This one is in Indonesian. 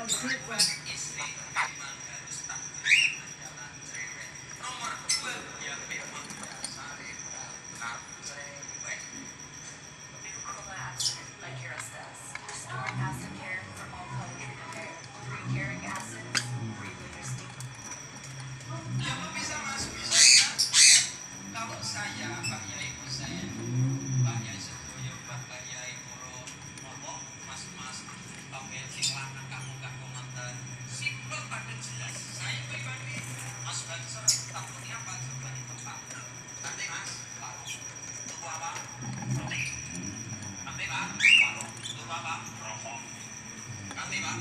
istri memang harus tak jalan cerewet. Nomor 2 yang memang dasar benar cerewet. Like Kerastase, restoring acid care for all color treated hair. 3 caring acids, 3 layers deep. Ya kok bisa mas bisa kalau saya Pak Yai pun saya Pak Yai Sedoyo Pak Yai Moro ngomong mas pamer sing lanang kamu mantan simpel pada jelas saya pribadi Mas Banser takutnya apa jawaban tepat nanti mas lalu tunggu apa nanti pak lalu tunggu apa rokok nanti pak